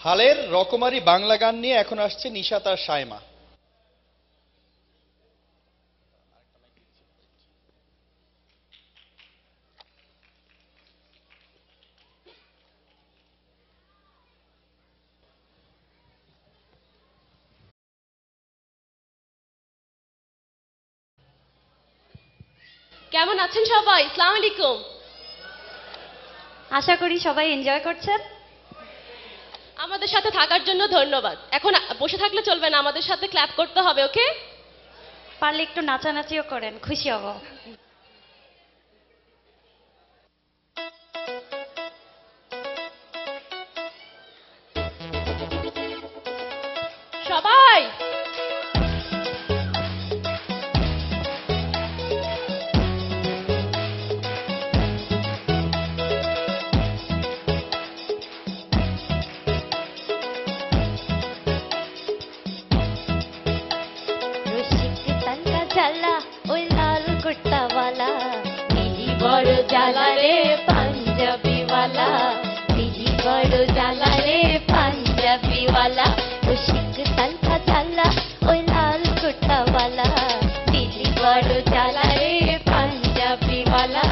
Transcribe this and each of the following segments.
হালের রকমারি বাংলা গান নিয়ে এখন আসছে নিশাত আর সায়মা। কেমন আছেন সবাই? আসসালামু আলাইকুম। আশা করি সবাই এনজয় করছেন। আমাদের সাথে থাকার জন্য ধন্যবাদ। এখন বসে থাকলে চলবে না, আমাদের সাথে ক্ল্যাপ করতে হবে, ওকে? পারলে একটু নাচানাচিও করেন, খুশি হব। সবাই বড় জ্বালা রে পাঞ্জাবি ওয়ালা, দিদি বড় জ্বালা রে পাঞ্জাবি ওয়ালা, রসিক তালকা জ্বালা ওই লাল কুর্তা ওয়ালা, দিদি বড় জ্বালা রে পাঞ্জাবি ওয়ালা,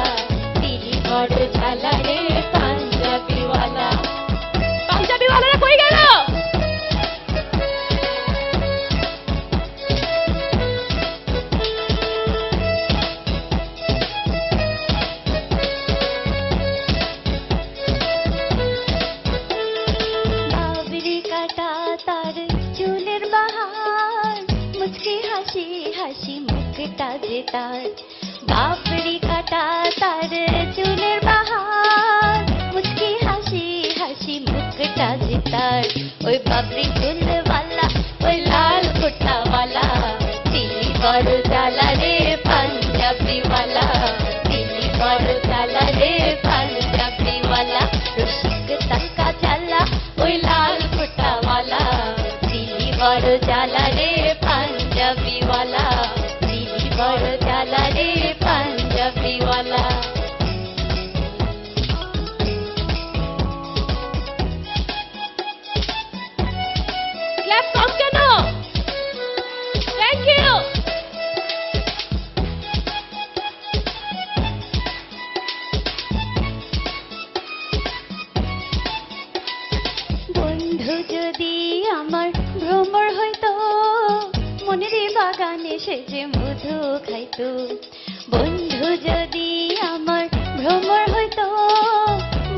দিদি বড় জ্বালা রে পাঞ্জাবি ওয়ালা। পাঞ্জাবি ওয়ালারা কই গেল? হাসি হাসি মুখটা যে তার, বাপরি কাটা তার চুলের বাহার, মুচকি হাসি হাসি মুখটা যে তার, ওই বাপরি চুলওয়ালা ওই লাল কুর্তাওয়ালা, দিলি বড় জ্বালা রে পাঞ্জাবি ওয়ালা, দিলি বড় জ্বালা রে পাঞ্জাবি ওয়ালা, রসিক তালকা জ্বালা ওই লাল কুর্তাওয়ালা, দিলি বড় জ্বালা রে পাঞ্জাবি ওয়ালা, দিদি বড় জ্বালা রে পাঞ্জাবি ওয়ালা। ক্ল্যাপ কম কেন? Thank you. বন্ধু যদি আমার ভ্রমর হইতো, মনের বাগানে সে যে মধু খাইতো, বন্ধু যদি আমার ভ্রমর হইতো,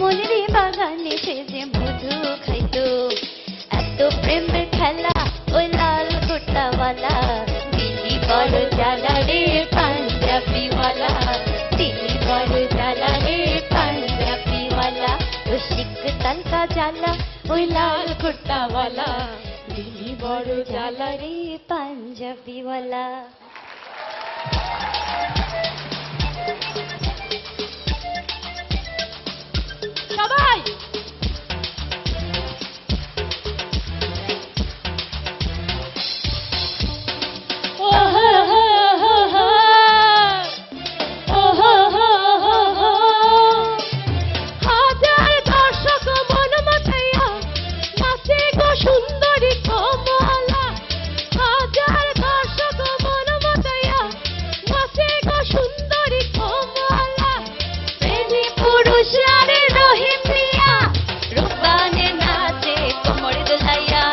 মনের বাগানে সে যে মধু খাইতো, এত প্রেমের খেলা ওই লাল কুর্তাওয়ালা, দিলি বড় জ্বালা রে পাঞ্জাবি ওয়ালা, দিলি বড় জ্বালা রে পাঞ্জাবি ওয়ালা, রসিক তালকা জ্বালা ওই লাল কুর্তাওয়ালা, দিলি বড় জ্বালা রে পাঞ্জাবি ওয়ালা। সবাই হাজার দর্শক মন মাতাইয়া নাচে গো সুন্দরী কমলা, হাজার দর্শক মন মাতাইয়া নাচে গো সুন্দরী কমলা, প্রেমী পুরুষ আর রহিম মিয়া রূপবানে নাচে কোমর দোলাইয়া,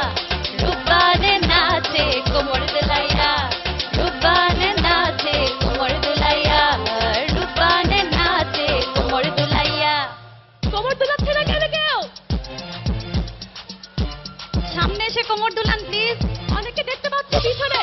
রূপবানে নাচে কোমর দোলাইয়া, রূপবানে নাচে কোমর দোলাইয়া, রূপবানে নাচে কোমর দোলাইয়া। কোমর দোলাচ্ছে না কেন কেউ? সামনে এসে কোমর দোলান প্লিজ, অনেকে দেখতে পাচ্ছি পিছনে